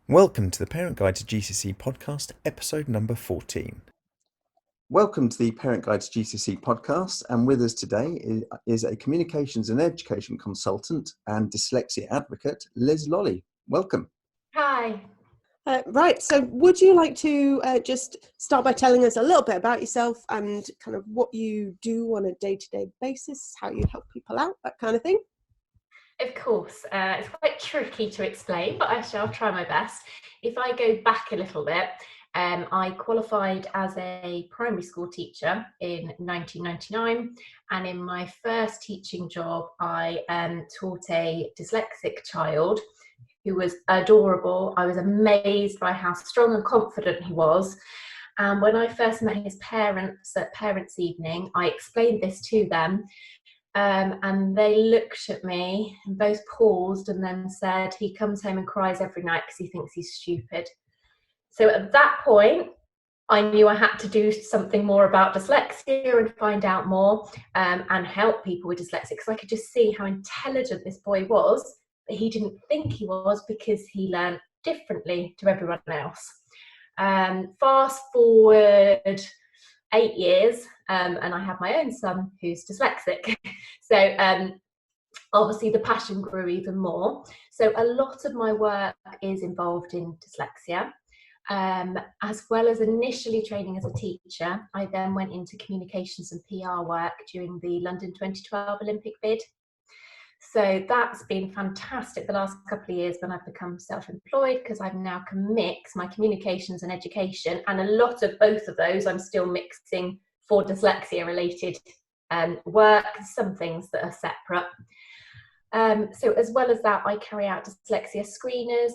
Welcome to the Parent Guide to GCSE podcast, episode number 14. Welcome to the Parent Guide to GCSE podcast, and with us today is a communications and education consultant and dyslexia advocate, Loly. Welcome. Hi. Right, so would you like to just start by telling us a little bit about yourself and kind of what you do on a day-to-day basis, how you help people out, that kind of thing? Of course, it's quite tricky to explain, but actually I'll try my best. If I go back a little bit, I qualified as a primary school teacher in 1999, and in my first teaching job I taught a dyslexic child who was adorable. I was amazed by how strong and confident he was. And when I first met his parents at parents' evening, I explained this to them. And they looked at me and both paused and then said, he comes home and cries every night because he thinks he's stupid. So at that point, I knew I had to do something more about dyslexia and find out more and help people with dyslexia, because I could just see how intelligent this boy was, but he didn't think he was because he learned differently to everyone else. Fast forward 8 years, and I have my own son who's dyslexic. So obviously the passion grew even more. So a lot of my work is involved in dyslexia. As well as initially training as a teacher, I then went into communications and PR work during the London 2012 Olympic bid. So that's been fantastic the last couple of years when I've become self-employed, because I now can mix my communications and education, and a lot of both of those I'm still mixing for dyslexia related work, some things that are separate. So as well as that, I carry out dyslexia screeners,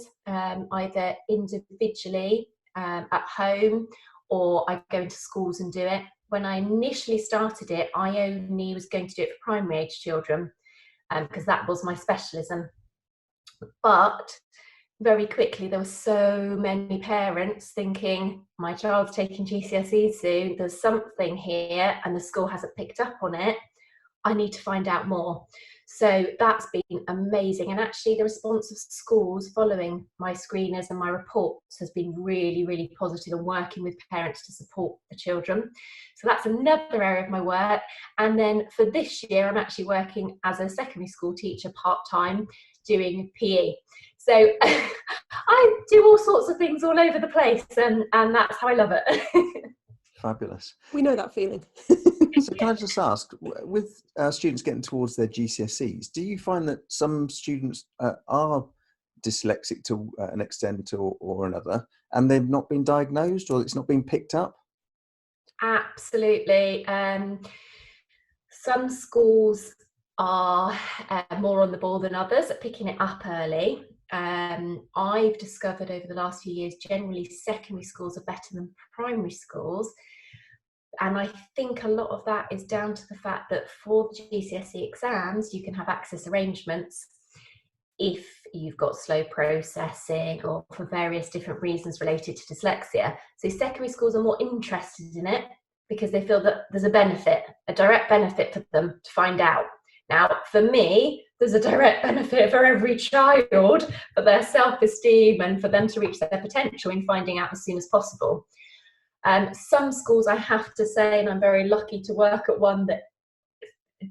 either individually at home, or I go into schools and do it. When I initially started it, I only was going to do it for primary age children, because that was my specialism. But very quickly there were so many parents thinking, my child's taking GCSE soon, there's something here and the school hasn't picked up on it, I need to find out more. So that's been amazing, and actually the response of schools following my screeners and my reports has been really, really positive, and working with parents to support the children. So that's another area of my work. And then for this year I'm actually working as a secondary school teacher part-time doing PE. So I do all sorts of things all over the place, and that's how I love it. Fabulous. We know that feeling. So can I just ask, with students getting towards their GCSEs, do you find that some students are dyslexic to an extent or another, and they've not been diagnosed, or it's not been picked up? Absolutely. Some schools are more on the ball than others at picking it up early. I've discovered over the last few years, generally secondary schools are better than primary schools. And I think a lot of that is down to the fact that for GCSE exams, you can have access arrangements if you've got slow processing or for various different reasons related to dyslexia. So secondary schools are more interested in it because they feel that there's a benefit, a direct benefit for them to find out. Now, for me, there's a direct benefit for every child, for their self-esteem and for them to reach their potential in finding out as soon as possible. Some schools, I have to say, and I'm very lucky to work at one that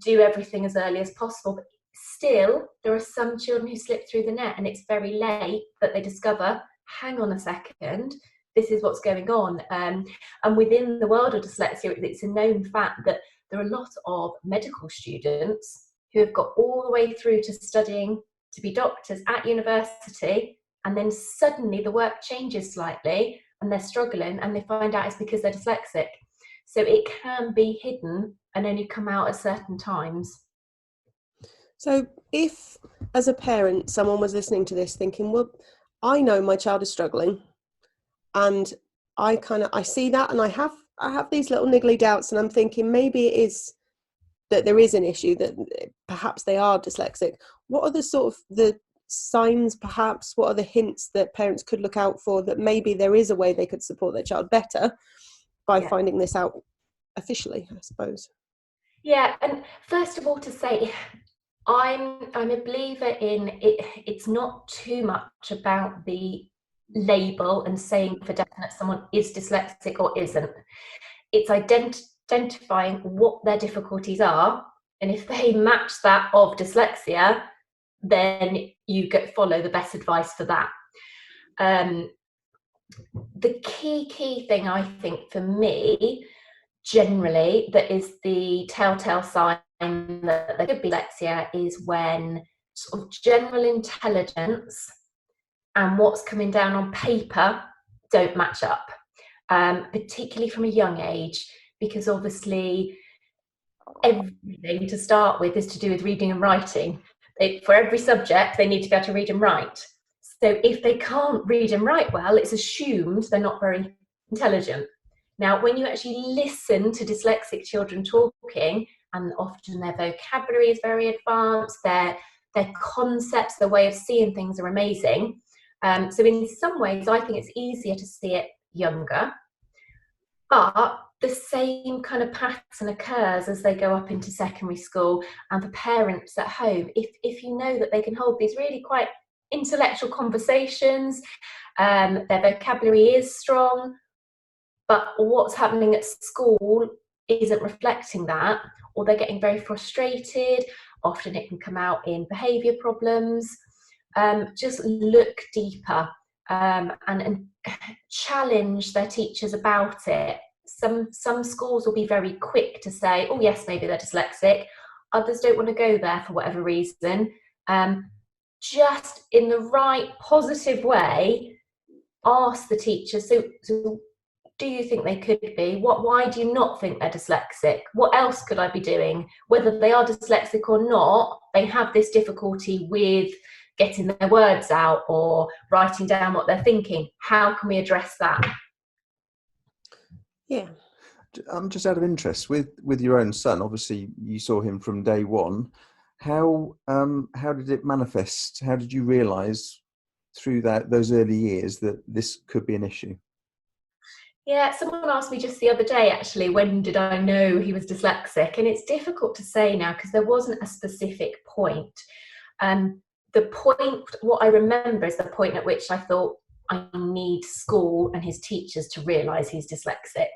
do everything as early as possible, but still there are some children who slip through the net, and it's very late that they discover, hang on a second, this is what's going on. And within the world of dyslexia, it's a known fact that there are a lot of medical students who have got all the way through to studying to be doctors at university, and then suddenly the work changes slightly and they're struggling, and they find out it's because they're dyslexic. So it can be hidden and only come out at certain times. So if, as a parent, someone was listening to this thinking, well, I know my child is struggling, and I see that, and I have these little niggly doubts, and I'm thinking maybe it is that there is an issue, that perhaps they are dyslexic. What are the sort of the signs, perhaps, what are the hints that parents could look out for that maybe there is a way they could support their child better by finding this out officially, I suppose? Yeah, and first of all to say, I'm a believer in it. It's not too much about the label and saying for definite someone is dyslexic or isn't. It's identifying what their difficulties are, and if they match that of dyslexia, then you follow the best advice for that. The key thing, I think, for me, generally, that is the telltale sign that there could be dyslexia is when sort of general intelligence and what's coming down on paper don't match up, particularly from a young age, because obviously everything to start with is to do with reading and writing. For every subject, they need to be able to read and write. So if they can't read and write well, it's assumed they're not very intelligent. Now, when you actually listen to dyslexic children talking, and often their vocabulary is very advanced, their concepts, their way of seeing things are amazing. So in some ways, I think it's easier to see it younger. But the same kind of pattern occurs as they go up into secondary school, and for parents at home, if you know that they can hold these really quite intellectual conversations, their vocabulary is strong, but what's happening at school isn't reflecting that, or they're getting very frustrated, often it can come out in behaviour problems. Just look deeper, and challenge their teachers about it. Some schools will be very quick to say, oh yes, maybe they're dyslexic. Others don't want to go there for whatever reason. Just in the right positive way, ask the teacher, so do you think they could be? Why do you not think they're dyslexic? What else could I be doing? Whether they are dyslexic or not, they have this difficulty with getting their words out or writing down what they're thinking. How can we address that? Yeah. I'm just out of interest with your own son. Obviously, you saw him from day one. How did it manifest? How did you realise through those early years that this could be an issue? Yeah, someone asked me just the other day, actually, when did I know he was dyslexic? And it's difficult to say now because there wasn't a specific point. The point, what I remember is the point at which I thought, I need school and his teachers to realise he's dyslexic.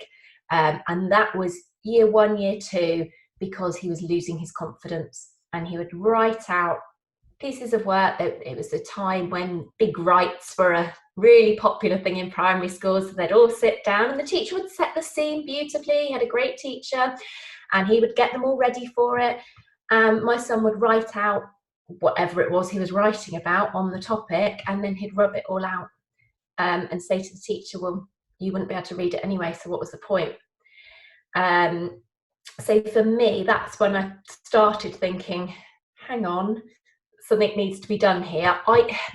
And that was year 1, year 2, because he was losing his confidence and he would write out pieces of work. It was a time when big writes were a really popular thing in primary schools. So they'd all sit down and the teacher would set the scene beautifully. He had a great teacher and he would get them all ready for it. My son would write out whatever it was he was writing about on the topic, and then he'd rub it all out and say to the teacher, well, you wouldn't be able to read it anyway, so what was the point? So for me, that's when I started thinking, hang on, something needs to be done here.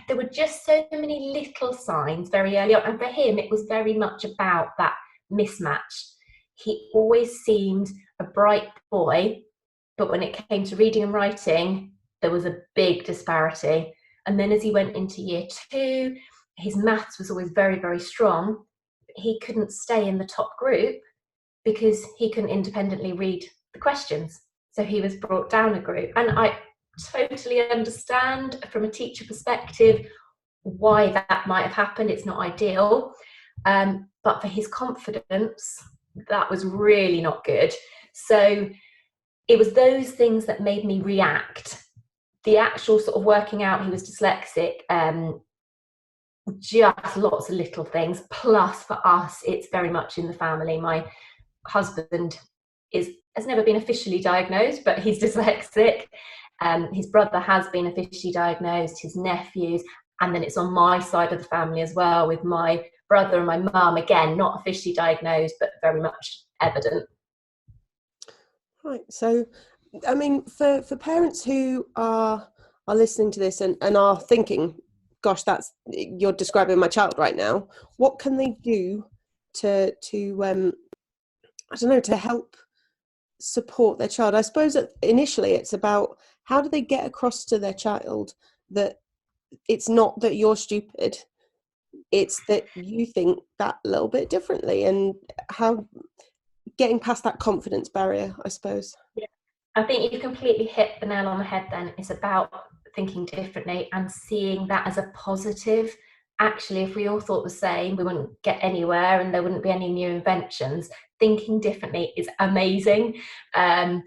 There were just so many little signs very early on, and for him it was very much about that mismatch. He always seemed a bright boy, but when it came to reading and writing, there was a big disparity. And then as he went into year 2, his maths was always very, very strong. He couldn't stay in the top group because he couldn't independently read the questions. So he was brought down a group. And I totally understand from a teacher perspective why that might have happened. It's not ideal. But for his confidence, that was really not good. So it was those things that made me react. The actual sort of working out he was dyslexic, just lots of little things. Plus, for us, it's very much in the family. My husband has never been officially diagnosed, but he's dyslexic. His brother has been officially diagnosed, his nephews, and then it's on my side of the family as well, with my brother and my mum, again, not officially diagnosed, but very much evident. Right. So, I mean, for parents who are listening to this and are thinking, gosh, you're describing my child right now, what can they do to I don't know, to help support their child? I suppose that initially it's about how do they get across to their child that it's not that you're stupid, it's that you think that little bit differently, and how getting past that confidence barrier, I suppose. Yeah. I think you completely hit the nail on the head then. It's about thinking differently and seeing that as a positive. Actually, if we all thought the same, we wouldn't get anywhere and there wouldn't be any new inventions. Thinking differently is amazing. And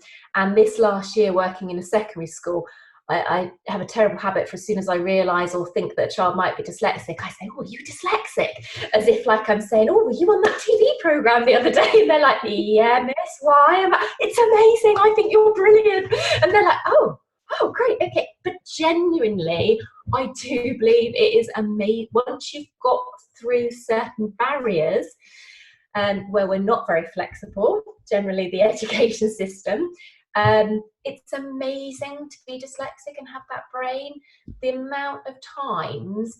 this last year, working in a secondary school, I have a terrible habit for as soon as I realise or think that a child might be dyslexic, I say, "Oh, you dyslexic?" As if like I'm saying, "Oh, were you on that TV programme the other day?" And they're like, "Yeah, miss, why?" I'm like, "It's amazing, I think you're brilliant." And they're like, "Oh, great, okay." But genuinely, I do believe it is amazing. Once you've got through certain barriers, where we're not very flexible, generally the education system, it's amazing to be dyslexic and have that brain. The amount of times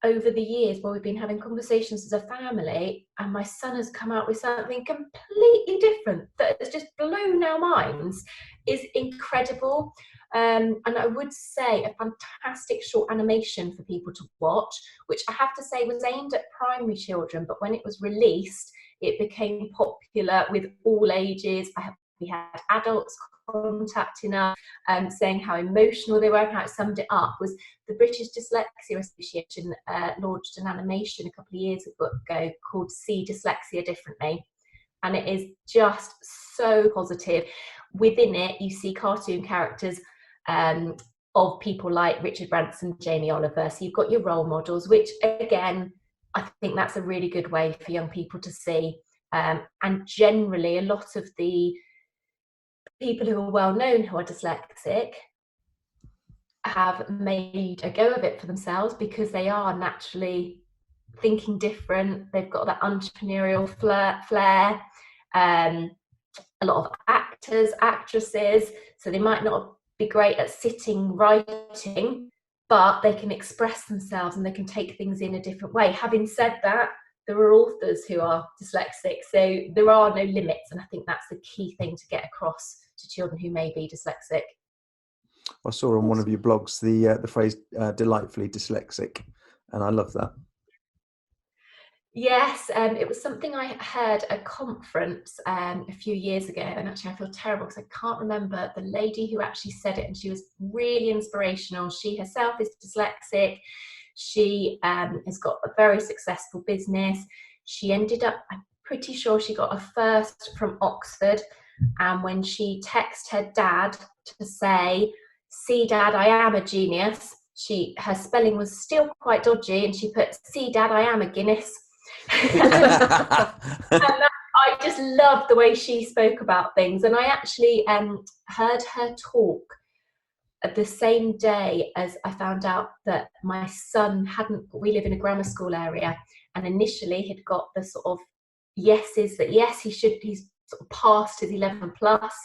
over the years where we've been having conversations as a family and my son has come out with something completely different that has just blown our minds is incredible. And I would say a fantastic short animation for people to watch, which I have to say was aimed at primary children, but when it was released, it became popular with all ages. We had adults contacting us, saying how emotional they were and how it summed it up. Was the British Dyslexia Association launched an animation a couple of years ago called See Dyslexia Differently, and it is just so positive. Within it, you see cartoon characters of people like Richard Branson, Jamie Oliver. So you've got your role models, which again, I think that's a really good way for young people to see. And generally, a lot of the people who are well known who are dyslexic have made a go of it for themselves because they are naturally thinking different. They've got that entrepreneurial flair. A lot of actors, actresses, so they might not be great at sitting writing, but they can express themselves and they can take things in a different way. Having said that, there are authors who are dyslexic, so there are no limits, and I think that's the key thing to get across to children who may be dyslexic. I saw on one of your blogs the phrase delightfully dyslexic, and I love that. Yes, it was something I heard at a conference a few years ago, and actually I feel terrible because I can't remember the lady who actually said it, and she was really inspirational. She herself is dyslexic. She has got a very successful business. She ended up, I'm pretty sure she got a first from Oxford, and when she texted her dad to say, "See, Dad, I am a genius," her spelling was still quite dodgy, and she put, "See, Dad, I am a Guinness." I just loved the way she spoke about things, and I actually heard her talk at the same day as I found out that my son we live in a grammar school area, and initially he'd got the sort of yeses that yes, he's sort of passed his 11 plus,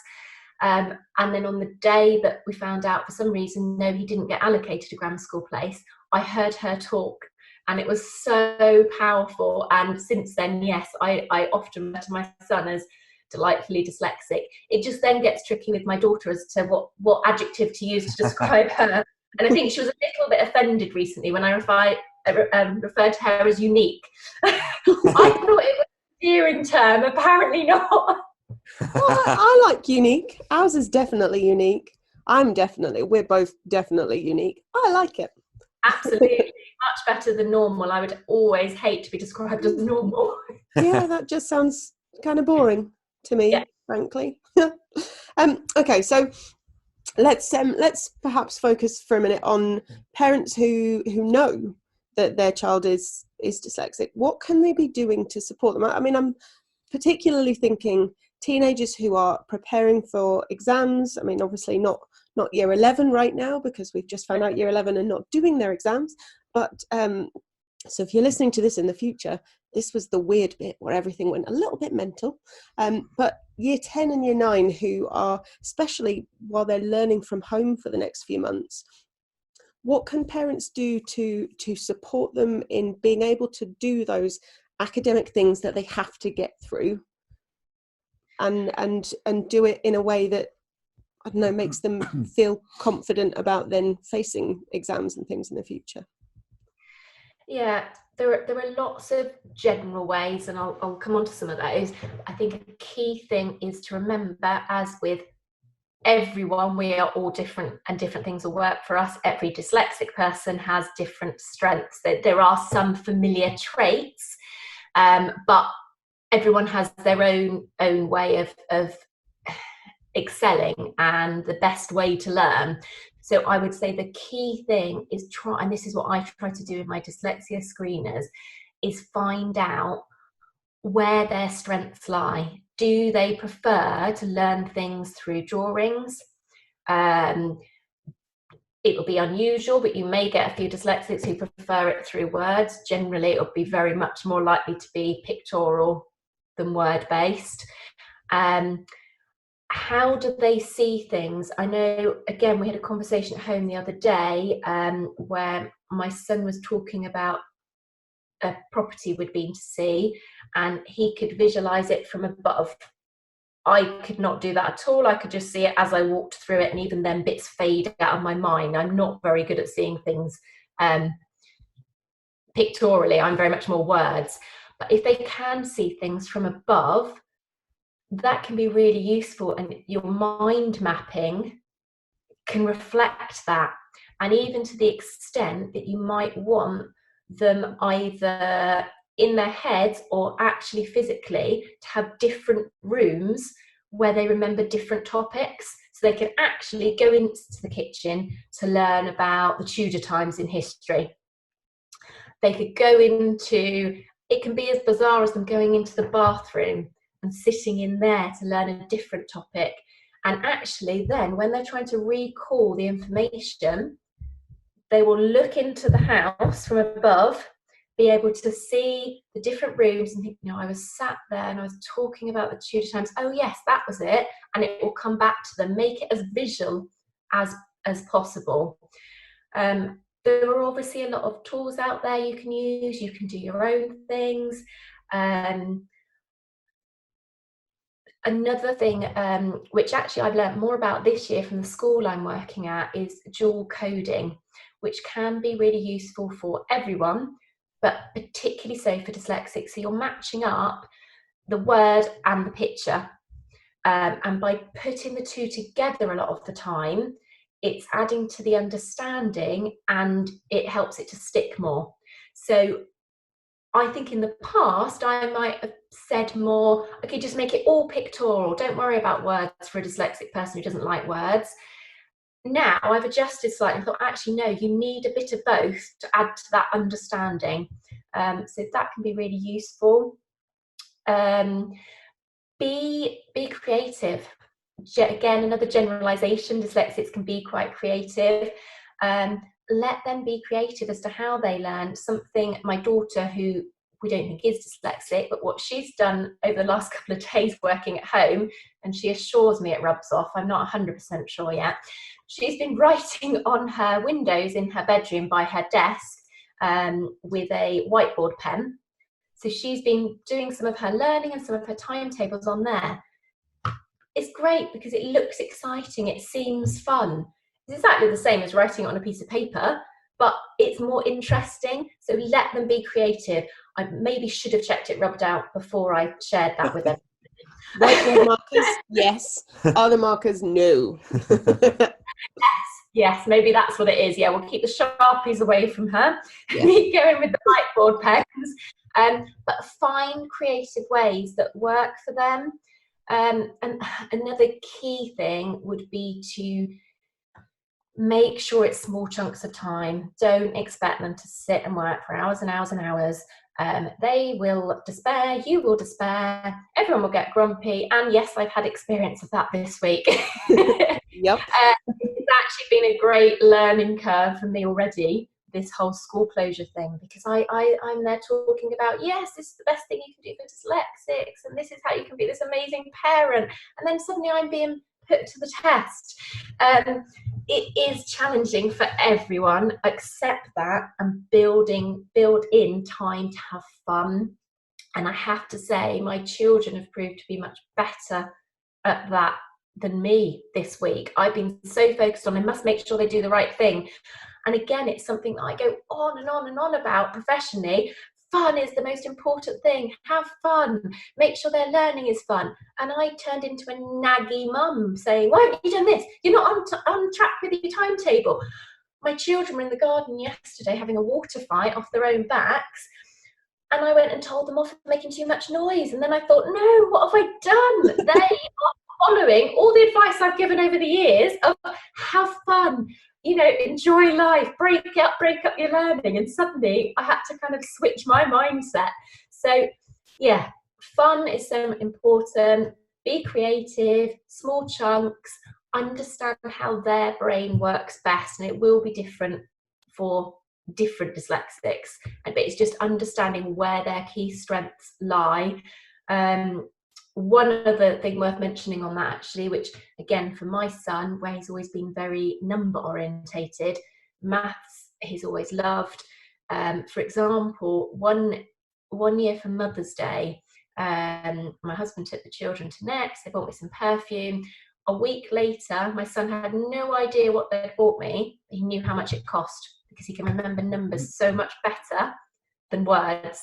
and then on the day that we found out for some reason no, he didn't get allocated a grammar school place, I heard her talk. And it was so powerful. And since then, yes, I often refer to my son as delightfully dyslexic. It just then gets tricky with my daughter as to what adjective to use to describe her. And I think she was a little bit offended recently when I referred to her as unique. I thought it was a endearing term, apparently not. Well, I like unique. Ours is definitely unique. We're both definitely unique. I like it. Absolutely, much better than normal. I would always hate to be described as normal. Yeah, that just sounds kind of boring to me, frankly. Okay, so let's perhaps focus for a minute on parents who know that their child is dyslexic. What can they be doing to support them? I mean, I'm particularly thinking teenagers who are preparing for exams. I mean, obviously not year 11 right now because we've just found out year 11 are not doing their exams. But so if you're listening to this in the future, this was the weird bit where everything went a little bit mental. But year 10 and year 9 who are, especially while they're learning from home for the next few months, what can parents do to support them in being able to do those academic things that they have to get through and do it in a way that, I don't know, makes them feel confident about then facing exams and things in the future? Yeah, there are lots of general ways, and I'll come on to some of those. I think a key thing is to remember, as with everyone, we are all different, and different things will work for us. Every dyslexic person has different strengths. There are some familiar traits, but everyone has their own way of excelling and the best way to learn. So I would say the key thing is try, and this is what I try to do in my dyslexia screeners, is find out where their strengths lie. Do they prefer to learn things through drawings? It will be unusual, but you may get a few dyslexics who prefer it through words. Generally, it will be very much more likely to be pictorial than word-based. How do they see things? I know, again, we had a conversation at home the other day where my son was talking about a property we'd been to see, and he could visualize it from above. I could not do that at all. I could just see it as I walked through it, and even then bits fade out of my mind. I'm not very good at seeing things pictorially. I'm very much more words. But if they can see things from above, that can be really useful, and your mind mapping can reflect that. And even to the extent that you might want them either in their heads or actually physically to have different rooms where they remember different topics, so they can actually go into the kitchen to learn about the Tudor times in history. They could go into, it can be as bizarre as them going into the bathroom and sitting in there to learn a different topic. And actually then when they're trying to recall the information, they will look into the house from above, be able to see the different rooms and think, I was sat there and I was talking about the Tudor times. Oh yes, that was it. And it will come back to them. Make it as visual as possible. There are obviously a lot of tools out there you can use. You can do your own things. Another thing, which actually I've learned more about this year from the school I'm working at, is dual coding, which can be really useful for everyone, but particularly so for dyslexics. So you're matching up the word and the picture. And by putting the two together a lot of the time, it's adding to the understanding and it helps it to stick more. So I think in the past, I might have said more, okay, just make it all pictorial. Don't worry about words for a dyslexic person who doesn't like words. Now I've adjusted slightly and thought, actually, no, you need a bit of both to add to that understanding. So that can be really useful. Be creative. Again, another generalization, dyslexics can be quite creative. Let them be creative as to how they learn. Something my daughter, who we don't think is dyslexic, but what she's done over the last couple of days working at home, and she assures me it rubs off, I'm not 100% sure yet, she's been writing on her windows in her bedroom by her desk with a whiteboard pen. So she's been doing some of her learning and some of her timetables on there. It's great because it looks exciting, it seems fun. It's exactly the same as writing it on a piece of paper, but it's more interesting. So let them be creative. I maybe should have checked it rubbed out before I shared that with them. Whiteboard markers, yes. Other markers, no. Yes, maybe that's what it is. Yeah, we'll keep the Sharpies away from her. Yeah. Keep going with the whiteboard pens. But find creative ways that work for them. And another key thing would be to make sure it's small chunks of time. Don't expect them to sit and work for hours and hours and hours. They will despair, you will despair, everyone will get grumpy. And yes, I've had experience of that this week. Yep. It's actually been a great learning curve for me already, this whole school closure thing, because I'm there talking about, yes, this is the best thing you can do for dyslexics, and this is how you can be this amazing parent. And then suddenly I'm being put to the test. It is challenging for everyone. Accept that and build in time to have fun. And I have to say, my children have proved to be much better at that than me this week. I've been so focused on, I must make sure they do the right thing. And again, it's something that I go on and on and on about professionally. fun is the most important thing. Have fun. Make sure their learning is fun. And I turned into a naggy mum saying, why haven't you done this? You're not on track with your timetable. My children were in the garden yesterday having a water fight off their own backs. And I went and told them off for making too much noise. And then I thought, no, what have I done? They are following all the advice I've given over the years of have fun, enjoy life, break up your learning. And suddenly I had to kind of switch my mindset. So yeah, fun is so important. Be creative, small chunks, understand how their brain works best. And it will be different for different dyslexics, but it's just understanding where their key strengths lie. One other thing worth mentioning on that, actually, which again for my son, where he's always been very number orientated, maths he's always loved. For example, one year for Mother's Day, my husband took the children to Next. They bought me some perfume. A week later, my son had no idea what they'd bought me. He knew how much it cost, because he can remember numbers so much better than words.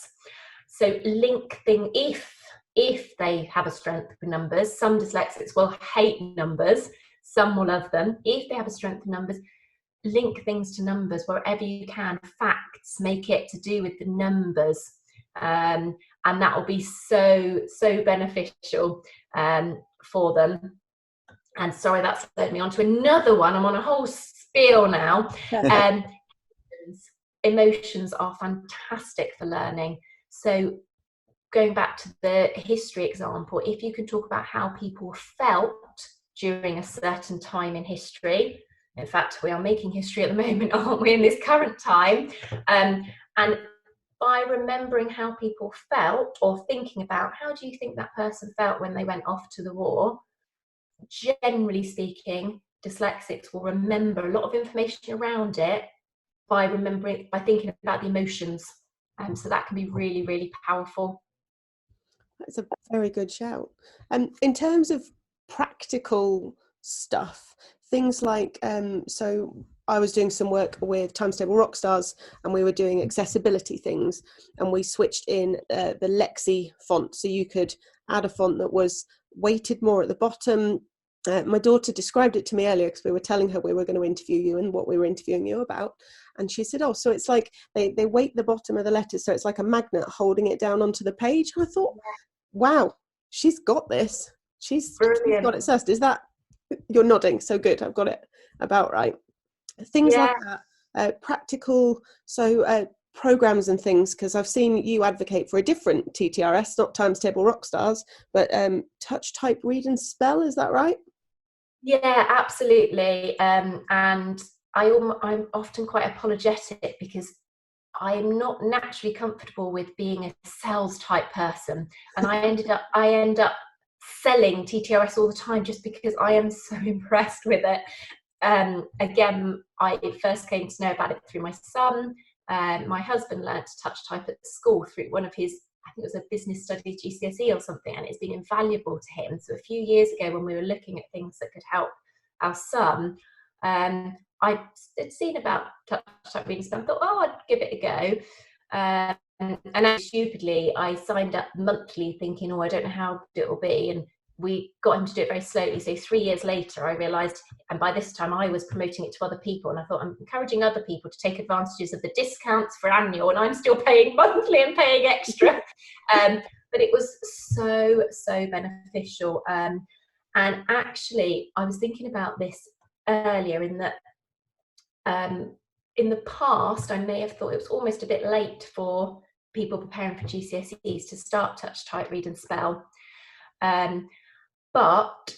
So link thing, if they have a strength for numbers, some dyslexics will hate numbers, some will love them. If they have a strength for numbers, link things to numbers wherever you can. Facts, make it to do with the numbers. And that will be so beneficial for them. And sorry, that's led me on to another one. I'm on a whole spiel now. Emotions are fantastic for learning. So going back to the history example, if you can talk about how people felt during a certain time in history, in fact, we are making history at the moment, aren't we, in this current time? And by remembering how people felt, or thinking about how do you think that person felt when they went off to the war, generally speaking, dyslexics will remember a lot of information around it by thinking about the emotions. So that can be really, really powerful. That's a very good shout. In terms of practical stuff, things like, so I was doing some work with Times Table Rockstars, and we were doing accessibility things, and we switched in the Lexi font, so you could add a font that was weighted more at the bottom. My daughter described it to me earlier, because we were telling her we were going to interview you and what we were interviewing you about. And she said, oh, so it's like they weight the bottom of the letters, so it's like a magnet holding it down onto the page. And I thought, wow, she's got this. She's got it sussed. Is that, you're nodding, so good, I've got it about right. Things like that, practical, so programs and things, because I've seen you advocate for a different TTRS, not Times Table Rockstars, but touch, type, read and spell, is that right? Yeah, absolutely. And I'm often quite apologetic, because I'm not naturally comfortable with being a sales type person, and I end up selling TTRS all the time, just because I am so impressed with it. Again, I first came to know about it through my son. My husband learned to touch type at school through one of his, I think it was a business studies GCSE or something, and it's been invaluable to him. So a few years ago, when we were looking at things that could help our son, I'd seen about touch type reading spell. I thought, oh, I'd give it a go. And stupidly, I signed up monthly thinking, oh, I don't know how it will be. And we got him to do it very slowly. So 3 years later, I realised, and by this time I was promoting it to other people, and I thought, I'm encouraging other people to take advantages of the discounts for annual, and I'm still paying monthly and paying extra. But it was so beneficial. And actually, I was thinking about this earlier, in that in the past, I may have thought it was almost a bit late for people preparing for GCSEs to start touch, type, read and spell. But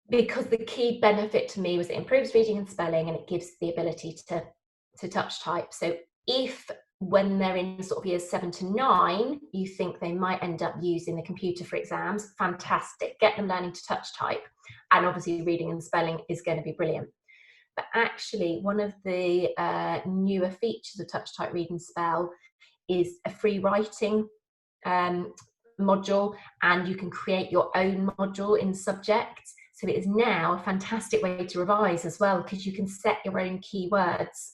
because the key benefit to me was it improves reading and spelling, and it gives the ability to touch type. So if, when they're in sort of years 7 to 9, you think they might end up using the computer for exams, fantastic. Get them learning to touch type. And obviously reading and spelling is going to be brilliant. But actually, one of the newer features of touch, type, read and spell is a free writing module, and you can create your own module in subjects. So it is now a fantastic way to revise as well, because you can set your own keywords.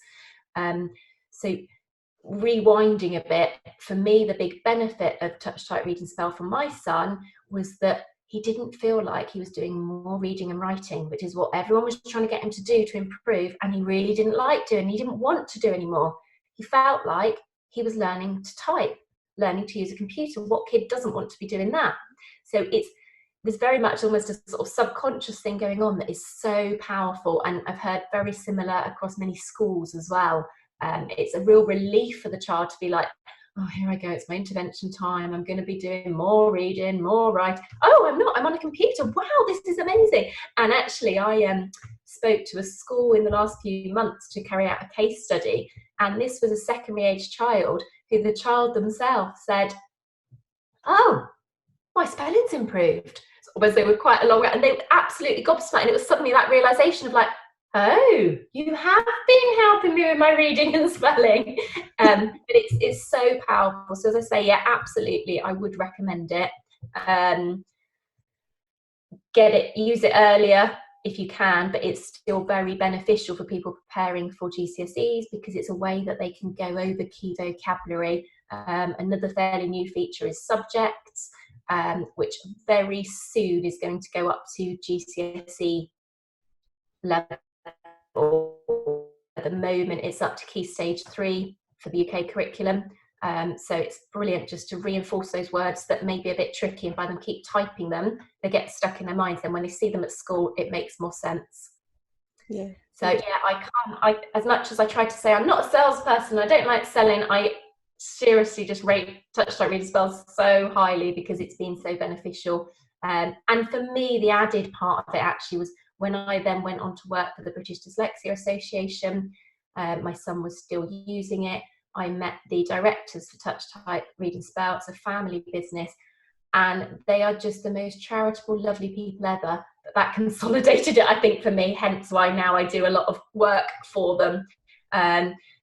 So rewinding a bit, for me, the big benefit of touch type read and spell for my son was that he didn't feel like he was doing more reading and writing, which is what everyone was trying to get him to do to improve, and he really didn't like doing. He didn't want to do anymore. He felt like he was learning to type, learning to use a computer. What kid doesn't want to be doing that? So there's very much almost a sort of subconscious thing going on that is so powerful, and I've heard very similar across many schools as well. It's a real relief for the child to be like, oh, here I go, it's my intervention time, I'm going to be doing more reading, more writing. Oh, I'm not, I'm on a computer. Wow, this is amazing. And actually, I spoke to a school in the last few months to carry out a case study, and this was a secondary age child who the child themselves said, oh, my spelling's improved. So almost they were quite a long way, and they were absolutely gobsmacked, and it was suddenly that realisation of like, oh, you have been helping me with my reading and spelling. But it's so powerful. So as I say, yeah, absolutely, I would recommend it. Use it earlier if you can, but it's still very beneficial for people preparing for GCSEs because it's a way that they can go over key vocabulary. Another fairly new feature is subjects, which very soon is going to go up to GCSE level. At the moment, it's up to Key Stage 3 for the UK curriculum. So it's brilliant just to reinforce those words that may be a bit tricky, and by them keep typing them, they get stuck in their minds. And when they see them at school, it makes more sense. Yeah. So yeah, I as much as I try to say I'm not a salesperson, I don't like selling, I seriously just rate touch type reading spells so highly because it's been so beneficial. And for me, the added part of it actually was when I then went on to work for the British Dyslexia Association. My son was still using it. I met the directors for touch type read and spell. It's a family business, and they are just the most charitable, lovely people ever. But that consolidated it, I think, for me, hence why now I do a lot of work for them.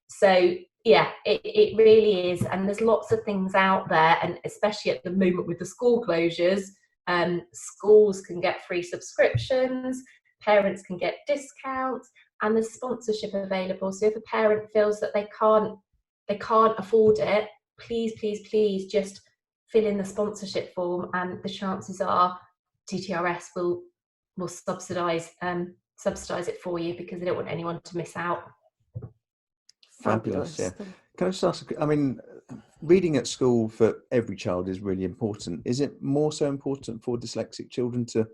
So yeah, it really is. And there's lots of things out there, and especially at the moment with the school closures, schools can get free subscriptions, parents can get discounts, and there's sponsorship available. So if a parent feels that they can't afford it, please just fill in the sponsorship form, and the chances are DTRS will subsidise it for you because they don't want anyone to miss out. Fabulous. Yeah. Can I just ask, I mean, reading at school for every child is really important. Is it more so important for dyslexic children to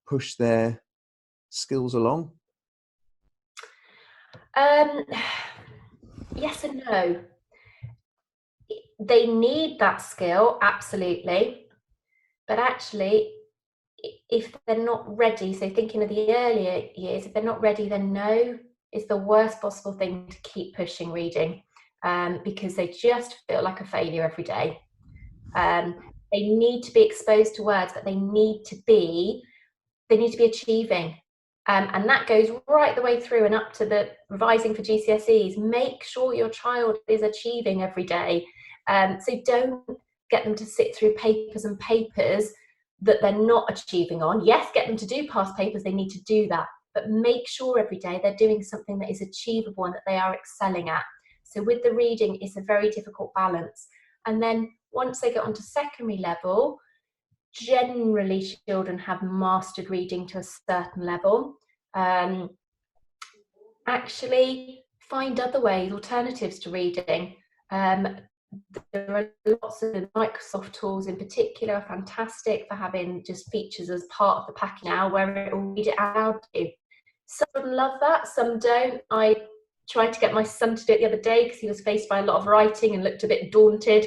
push their skills along? Yes and no. They need that skill, absolutely. But actually, if they're not ready, so thinking of the earlier years, if they're not ready, then no is the worst possible thing to keep pushing reading, because they just feel like a failure every day. They need to be exposed to words, but they need to be achieving. And that goes right the way through and up to the revising for GCSEs. Make sure your child is achieving every day. So don't get them to sit through papers and papers that they're not achieving on. Yes, get them to do past papers, they need to do that, but make sure every day they're doing something that is achievable and that they are excelling at. So with the reading, it's a very difficult balance. And then once they get onto secondary level, generally children have mastered reading to a certain level. Actually find other ways, alternatives to reading. There are lots of Microsoft tools in particular are fantastic for having just features as part of the pack now where it will read it out loud to you. Some love that, some don't. I tried to get my son to do it the other day because he was faced by a lot of writing and looked a bit daunted.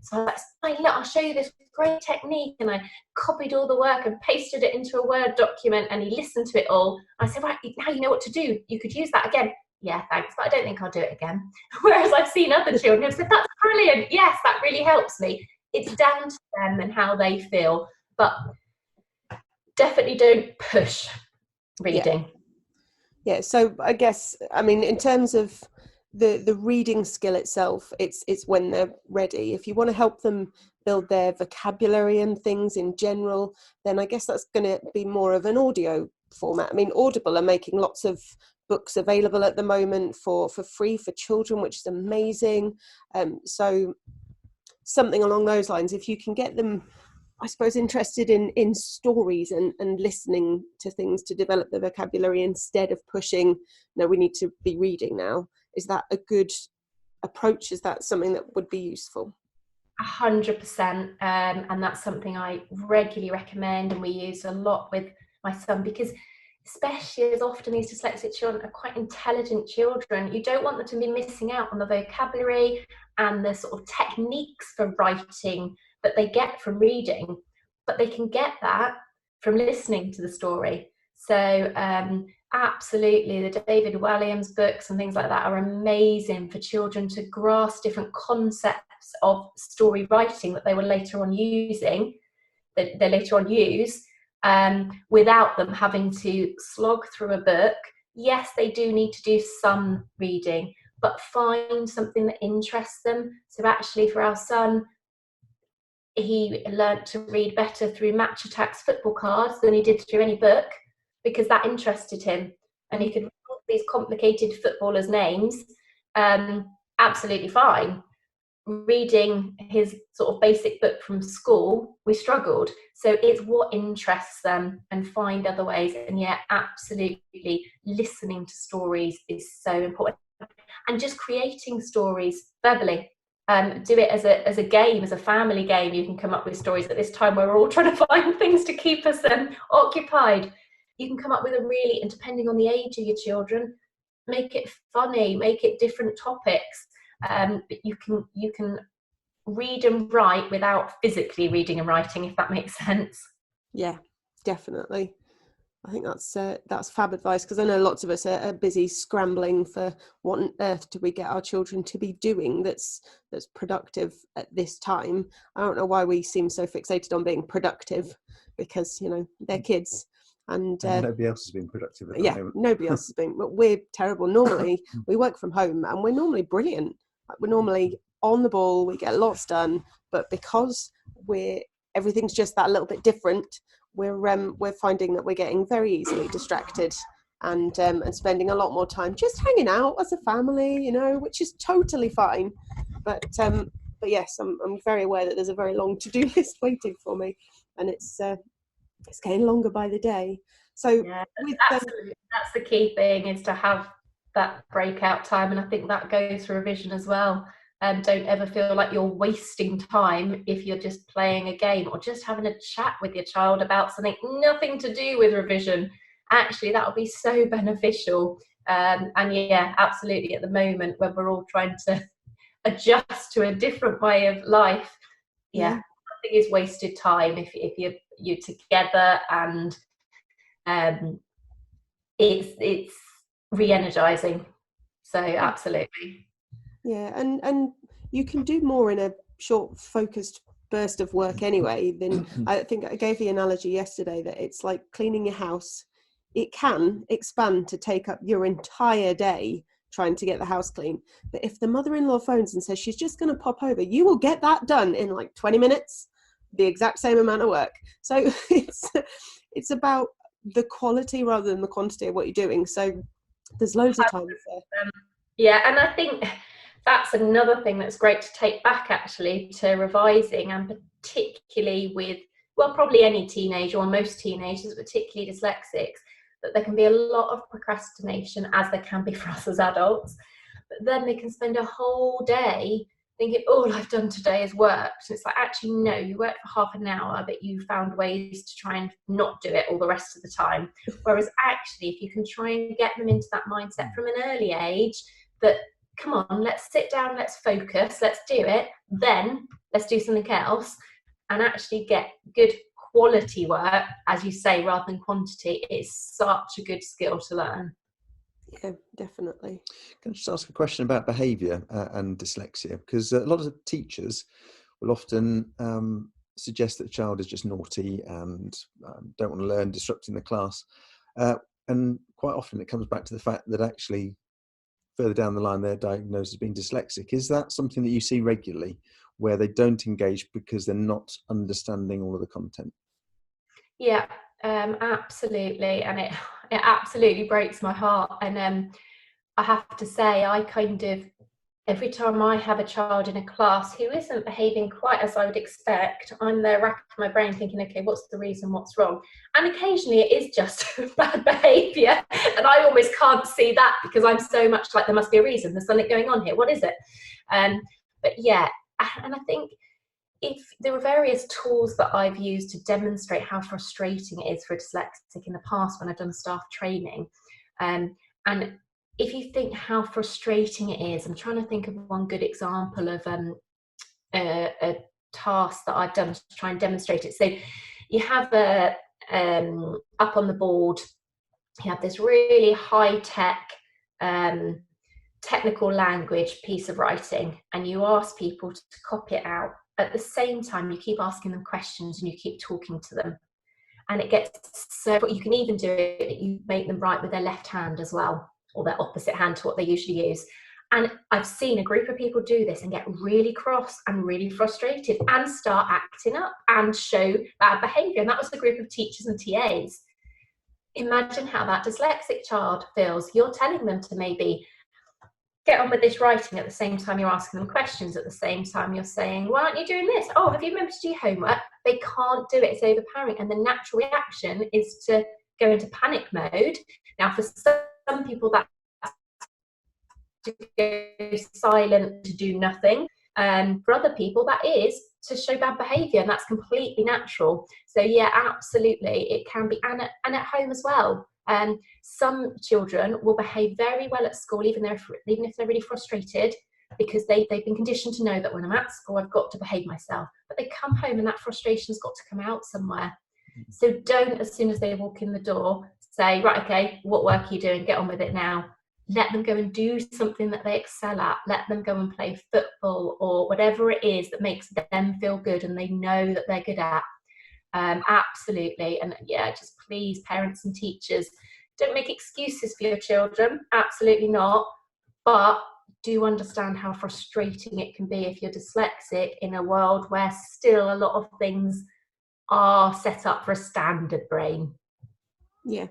So I was like, look, I'll show you this great technique. And I copied all the work and pasted it into a Word document, and he listened to it all. I said, right, now you know what to do. You could use that again. Yeah, thanks, but I don't think I'll do it again. Whereas I've seen other children who've said, that's brilliant. Yes, that really helps me. It's down to them and how they feel. But definitely don't push reading. Yeah, so I guess, I mean, in terms of the reading skill itself, it's when they're ready. If you want to help them build their vocabulary and things in general, then I guess that's going to be more of an audio format. I mean, Audible are making lots of books available at the moment for free for children, which is amazing. So something along those lines, if you can get them, I suppose, interested in stories and listening to things to develop the vocabulary instead of pushing, no, we need to be reading now. Is that a good approach? Is that something that would be useful? 100%, and that's something I regularly recommend, and we use a lot with my son, because especially as often these dyslexic children are quite intelligent children, you don't want them to be missing out on the vocabulary and the sort of techniques for writing that they get from reading, but they can get that from listening to the story. So absolutely, the David Walliams books and things like that are amazing for children to grasp different concepts of story writing that they will later on using, that they later on use, without them having to slog through a book. Yes, they do need to do some reading, but find something that interests them. So actually for our son, he learnt to read better through Match Attack's football cards than he did through any book, because that interested him, and he could read these complicated footballers' names absolutely fine. Reading his sort of basic book from school, we struggled. So it's what interests them, and find other ways. And yeah, absolutely, listening to stories is so important, and just creating stories verbally. Do it as a game, as a family game. You can come up with stories at this time where we're all trying to find things to keep us occupied. You can come up with a really, and depending on the age of your children, make it funny, make it different topics. But you can read and write without physically reading and writing, if that makes sense. Yeah, definitely. I think that's fab advice, because I know lots of us are busy scrambling for what on earth do we get our children to be doing that's productive at this time. I don't know why we seem so fixated on being productive, because they're kids. And nobody else has been productive at the moment. Nobody else has been. But we're terrible. Normally, we work from home and we're normally brilliant. We're normally on the ball. We get lots done. But because everything's just that little bit different, we're finding that we're getting very easily distracted and spending a lot more time just hanging out as a family, which is totally fine. But yes, I'm very aware that there's a very long to-do list waiting for me, and it's getting longer by the day. So yeah, absolutely, that's the key thing, is to have that breakout time, and I think that goes for revision as well. Don't ever feel like you're wasting time if you're just playing a game or just having a chat with your child about something nothing to do with revision. Actually, that will be so beneficial. And yeah, absolutely, at the moment when we're all trying to adjust to a different way of life, nothing is wasted time if you're together, and it's re-energizing. So absolutely. Yeah, and you can do more in a short, focused burst of work anyway. Than I think I gave the analogy yesterday that it's like cleaning your house. It can expand to take up your entire day trying to get the house clean. But if the mother-in-law phones and says she's just going to pop over, you will get that done in like 20 minutes, the exact same amount of work. So it's about the quality rather than the quantity of what you're doing. So there's loads of time there. Yeah, and I think that's another thing that's great to take back, actually, to revising, and particularly with, well, probably any teenager, or most teenagers, particularly dyslexics, that there can be a lot of procrastination, as there can be for us as adults. But then they can spend a whole day thinking, all I've done today is worked. It's like, actually, no, you worked for half an hour, but you found ways to try and not do it all the rest of the time. Whereas actually, if you can try and get them into that mindset from an early age, that, come on, let's sit down, let's focus, let's do it, then let's do something else, and actually get good quality work, as you say, rather than quantity, is such a good skill to learn. Yeah, definitely. Can I just ask a question about behaviour and dyslexia? Because a lot of teachers will often suggest that the child is just naughty and don't want to learn, disrupting the class. And quite often it comes back to the fact that actually further down the line they're diagnosed as being dyslexic. Is that something that you see regularly, where they don't engage because they're not understanding all of the content? Yeah, Absolutely, and it absolutely breaks my heart. And I have to say, I kind of, every time I have a child in a class who isn't behaving quite as I would expect, I'm there racking my brain thinking, okay, what's the reason, what's wrong? And occasionally it is just bad behaviour, and I almost can't see that because I'm so much like, there must be a reason, there's something going on here, what is it? But yeah, and I think if there are various tools that I've used to demonstrate how frustrating it is for a dyslexic in the past when I've done staff training. And if you think how frustrating it is, I'm trying to think of one good example of a task that I've done to try and demonstrate it. So you have up on the board, you have this really high-tech technical language piece of writing, and you ask people to copy it out. At the same time, you keep asking them questions and you keep talking to them. And it gets so, you can even do it, you make them write with their left hand as well, or their opposite hand to what they usually use. And I've seen a group of people do this and get really cross and really frustrated and start acting up and show bad behaviour. And that was the group of teachers and TAs. Imagine how that dyslexic child feels. You're telling them to maybe get on with this writing at the same time you're asking them questions, at the same time you're saying, why aren't you doing this? Oh, have you remembered to do your homework? They can't do it, it's overpowering. And the natural reaction is to go into panic mode. Now, for some people, that's to go silent, to do nothing. For other people, that is to show bad behaviour, and that's completely natural. So yeah, absolutely, it can be, and at home as well. Some children will behave very well at school, even if they're really frustrated, because they've been conditioned to know that when I'm at school, I've got to behave myself. But they come home and that frustration's got to come out somewhere. So don't, as soon as they walk in the door, say, right, okay, what work are you doing? Get on with it now. Let them go and do something that they excel at. Let them go and play football or whatever it is that makes them feel good and they know that they're good at. Absolutely. And yeah, just please, parents and teachers, don't make excuses for your children. Absolutely not. But do understand how frustrating it can be if you're dyslexic in a world where still a lot of things are set up for a standard brain. Yeah,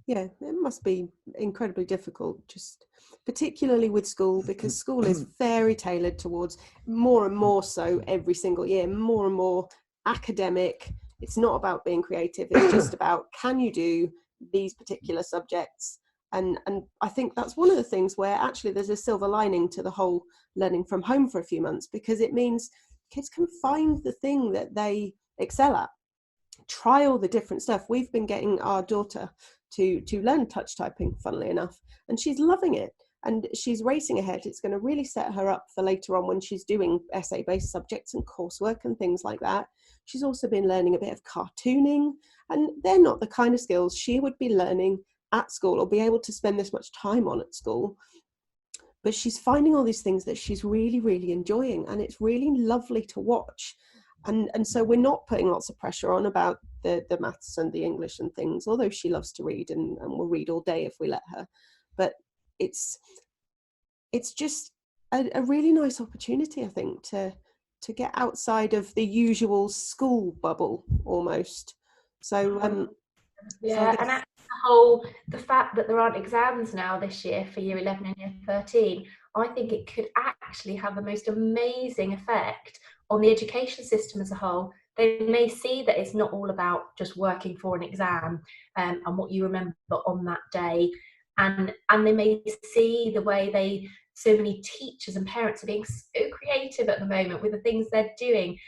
it must be incredibly difficult, just particularly with school, because school is very tailored towards, more and more so every single year, more and more academic. It's not about being creative, it's just about, can you do these particular subjects? And I think that's one of the things where actually there's a silver lining to the whole learning from home for a few months, because it means kids can find the thing that they excel at, try all the different stuff. We've been getting our daughter to learn touch typing, funnily enough, and she's loving it, and she's racing ahead. It's going to really set her up for later on when she's doing essay-based subjects and coursework and things like that. She's also been learning a bit of cartooning, and they're not the kind of skills she would be learning at school or be able to spend this much time on at school. But she's finding all these things that she's really, really enjoying, and it's really lovely to watch. And so we're not putting lots of pressure on about the maths and the English and things, although she loves to read and will read all day if we let her. But it's just a really nice opportunity, I think, to get outside of the usual school bubble almost. So yeah, so and the fact that there aren't exams now this year for year 11 and year 13, I think it could actually have the most amazing effect on the education system as a whole. They may see that it's not all about just working for an exam and what you remember on that day, and they may see the way so many teachers and parents are being so creative at the moment with the things they're doing.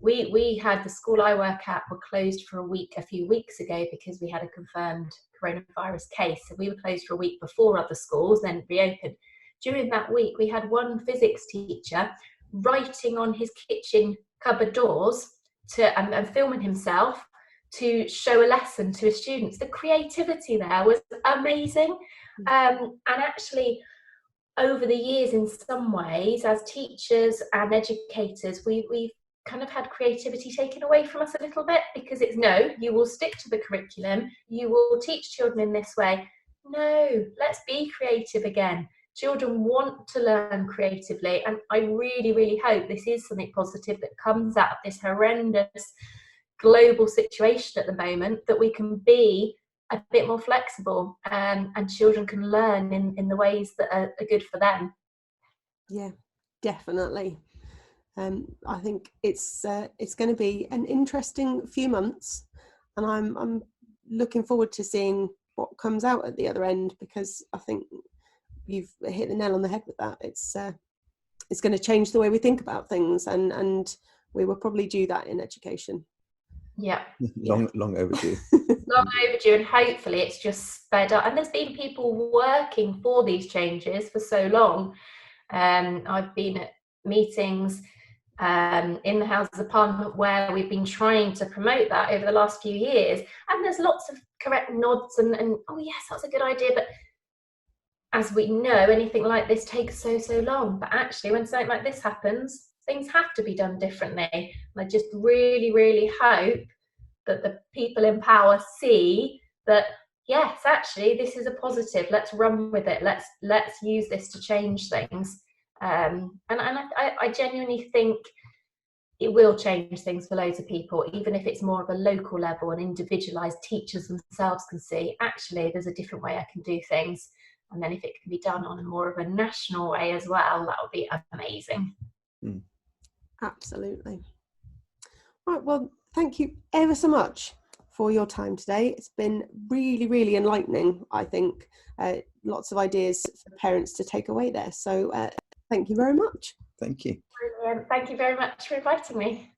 We had, the school I work at were closed for a week a few weeks ago because we had a confirmed coronavirus case. So we were closed for a week before other schools, then reopened. During that week, we had one physics teacher writing on his kitchen cupboard doors and filming himself to show a lesson to his students. The creativity there was amazing. And actually, over the years, in some ways, as teachers and educators, we've kind of had creativity taken away from us a little bit, because it's, no, you will stick to the curriculum, you will teach children in this way. No, let's be creative again. Children want to learn creatively, and I really, really hope this is something positive that comes out of this horrendous global situation at the moment that we can be a bit more flexible, and children can learn in the ways that are good for them. Yeah, definitely. I think it's going to be an interesting few months, and I'm looking forward to seeing what comes out at the other end, because I think you've hit the nail on the head with that. It's going to change the way we think about things, and we will probably do that in education. Yeah, long overdue. Long overdue, and hopefully it's just sped up. And there's been people working for these changes for so long. I've been at meetings in the Houses of Parliament where we've been trying to promote that over the last few years, and there's lots of correct nods and oh yes, that's a good idea, but as we know, anything like this takes so long. But actually, when something like this happens, things have to be done differently. And I just really hope that the people in power see that, yes, actually this is a positive, let's run with it, let's use this to change things. And I genuinely think it will change things for loads of people, even if it's more of a local level and individualized. Teachers themselves can see, actually there's a different way I can do things. And then if it can be done on a more of a national way as well, that would be amazing. Absolutely. Right, well, thank you ever so much for your time today. It's been really enlightening, I think. Lots of ideas for parents to take away there. So thank you very much. Thank you. Brilliant. Thank you very much for inviting me.